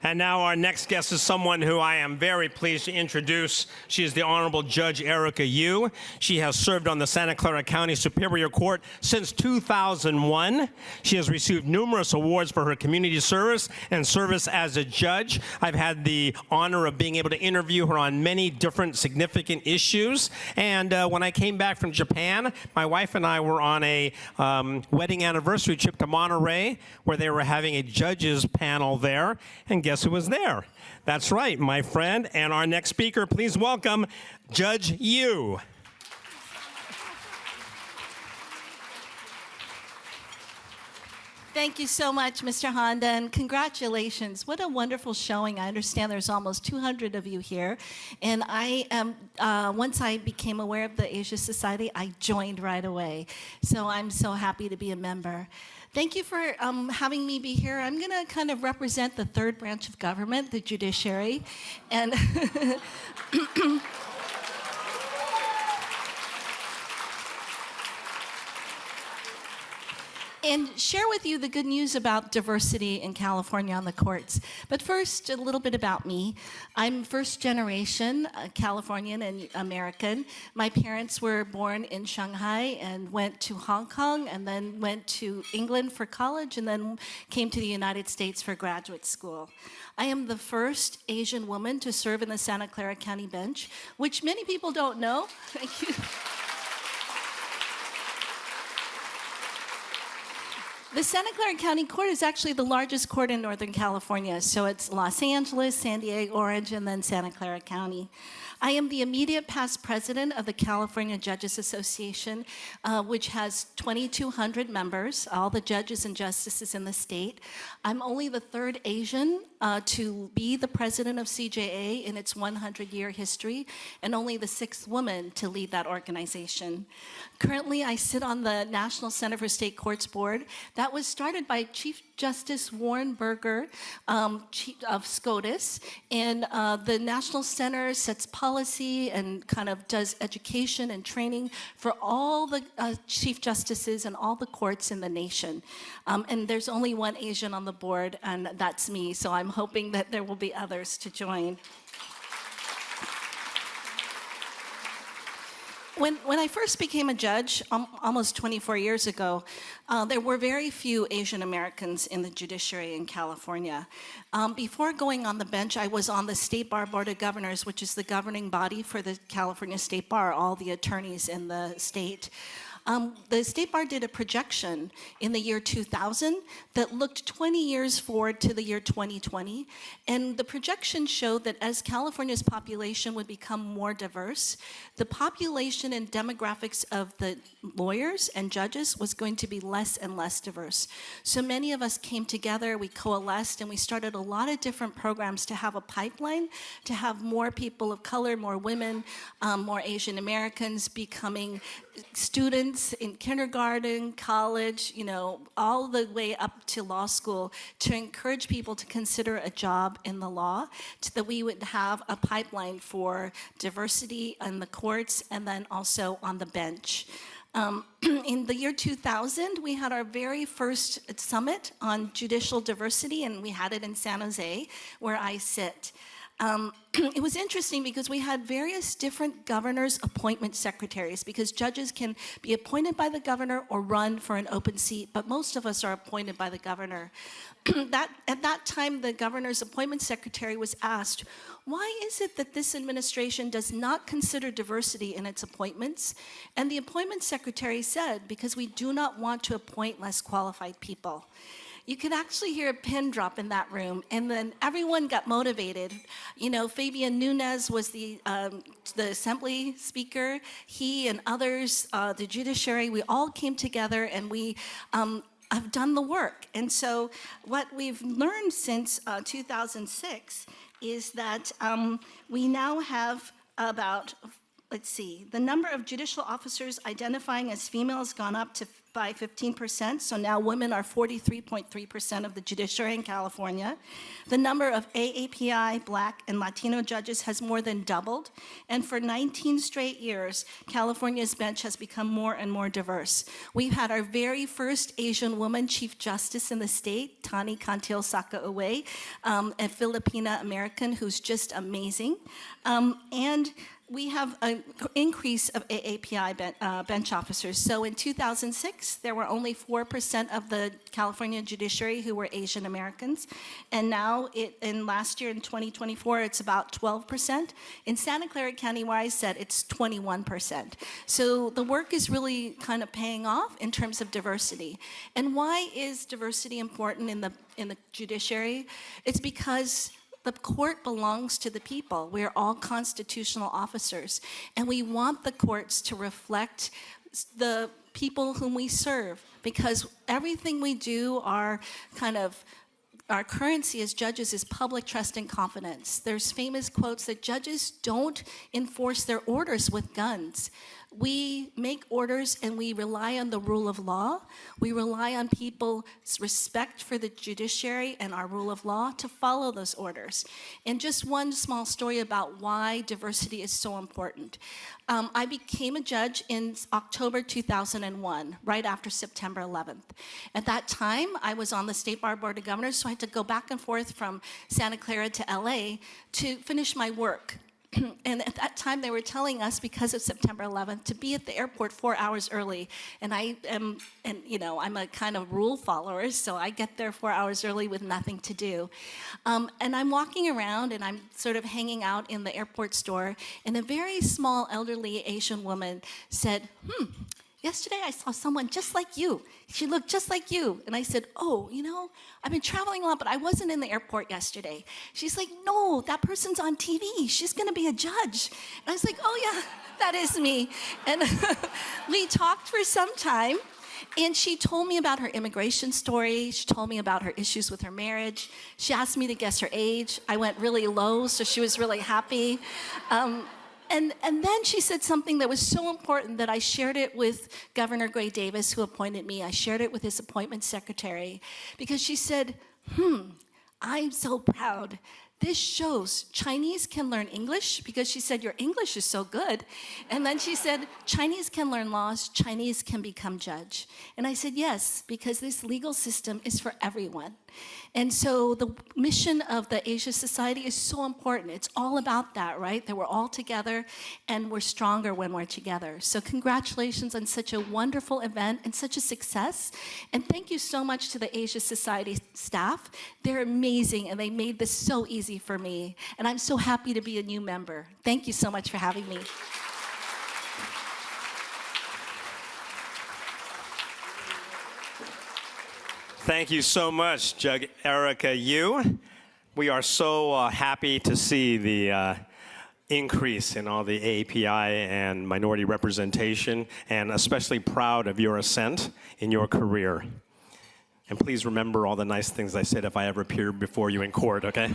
And now our next guest is someone who I am very pleased to introduce. She is the Honorable Judge Erica Yu. She has served on the Santa Clara County Superior Court since 2001. She has received numerous awards for her community service and service as a judge. I've had the honor of being able to interview her on many different significant issues. And when I came back from Japan, my wife and I were on a wedding anniversary trip to Monterey, where they were having a judges panel there. And guess who was there? That's right, my friend. And our next speaker, please welcome Judge Yu. Thank you so much, Mr. Honda, and congratulations. What a wonderful showing. I understand there's almost 200 of you here. And I am, once I became aware of the Asia Society, I joined right away. So I'm so happy to be a member. Thank you for having me be here. I'm going to kind of represent the third branch of government, the judiciary. And and share with you the good news about diversity in California on the courts. But first, a little bit about me. I'm first generation Californian and American. My parents were born in Shanghai and went to Hong Kong and then went to England for college and then came to the United States for graduate school. I am the first Asian woman to serve in the Santa Clara County bench, which many people don't know. Thank you. The Santa Clara County Court is actually the largest court in Northern California. So it's Los Angeles, San Diego, Orange, and then Santa Clara County. I am the immediate past president of the California Judges Association, which has 2,200 members, all the judges and justices in the state. I'm only the third Asian to be the president of CJA in its 100-year history, and only the sixth woman to lead that organization. Currently, I sit on the National Center for State Courts Board. That was started by Chief Justice Warren Berger of SCOTUS, and the National Center sets policy and kind of does education and training for all the Chief Justices and all the courts in the nation. And there's only one Asian on the board, and that's me, so I'm hoping that there will be others to join. When I first became a judge, almost 24 years ago, there were very few Asian Americans in the judiciary in California. Before going on the bench, I was on the State Bar Board of Governors, which is the governing body for the California State Bar, all the attorneys in the state. The State Bar did a projection in the year 2000 that looked 20 years forward to the year 2020. And the projection showed that as California's population would become more diverse, the population and demographics of the lawyers and judges was going to be less and less diverse. So many of us came together, we coalesced, and we started a lot of different programs to have a pipeline, to have more people of color, more women, more Asian Americans becoming students in kindergarten, college, you know, all the way up to law school, to encourage people to consider a job in the law, so that we would have a pipeline for diversity in the courts and then also on the bench. In the year 2000, we had our very first summit on judicial diversity, and we had it in San Jose, where I sit. It was interesting because we had various different governors' appointment secretaries, because judges can be appointed by the governor or run for an open seat, but most of us are appointed by the governor. At that time, the governor's appointment secretary was asked, why is it that this administration does not consider diversity in its appointments? And the appointment secretary said, because we do not want to appoint less qualified people. You could actually hear a pin drop in that room, and then everyone got motivated. You know, Fabian Nunez was the assembly speaker. He and others, the judiciary, we all came together, and we have done the work. And so what we've learned since 2006 is that we now have about, let's see, the number of judicial officers identifying as female has gone up to by 15%, so now women are 43.3% of the judiciary in California. The number of AAPI, Black, and Latino judges has more than doubled, and for 19 straight years, California's bench has become more and more diverse. We've had our very first Asian woman Chief Justice in the state, Tani Cantil Sakaue, a Filipina American who's just amazing, and we have an increase of AAPI bench officers. So in 2006, there were only 4% of the California judiciary who were Asian Americans. And now, in last year, in 2024, it's about 12%. In Santa Clara County, where I said, it's 21%. So the work is really kind of paying off in terms of diversity. And why is diversity important in the judiciary? It's because the court belongs to the people. We are all constitutional officers, and we want the courts to reflect the people whom we serve, because everything we do, our currency as judges is public trust and confidence. There's famous quotes that judges don't enforce their orders with guns. We make orders and we rely on the rule of law. We rely on people's respect for the judiciary and our rule of law to follow those orders. And just one small story about why diversity is so important. I became a judge in October 2001, right after September 11th. At that time, I was on the State Bar Board of Governors, so I had to go back and forth from Santa Clara to LA to finish my work. And at that time, they were telling us, because of September 11th, to be at the airport 4 hours early. And I'm a kind of rule follower, so I get there 4 hours early with nothing to do. And I'm walking around, and I'm sort of hanging out in the airport store, and a very small, elderly Asian woman said, yesterday I saw someone just like you. She looked just like you. And I said, oh, I've been traveling a lot, but I wasn't in the airport yesterday. She's like, no, that person's on TV. She's going to be a judge. And I was like, oh, yeah, that is me. And we talked for some time. And she told me about her immigration story. She told me about her issues with her marriage. She asked me to guess her age. I went really low, so she was really happy. And then she said something that was so important that I shared it with Governor Gray Davis, who appointed me. I shared it with his appointment secretary, because she said, I'm so proud. This shows Chinese can learn English, because she said, your English is so good. And then she said, Chinese can learn laws, Chinese can become judge. And I said, yes, because this legal system is for everyone. And so the mission of the Asia Society is so important. It's all about that, right? That we're all together and we're stronger when we're together. So congratulations on such a wonderful event and such a success. And thank you so much to the Asia Society staff. They're amazing, and they made this so easy for me. And I'm so happy to be a new member. Thank you so much for having me. Thank you so much, Judge Erica Yu. We are so happy to see the increase in all the API and minority representation, and especially proud of your ascent in your career. And please remember all the nice things I said if I ever appear before you in court, okay?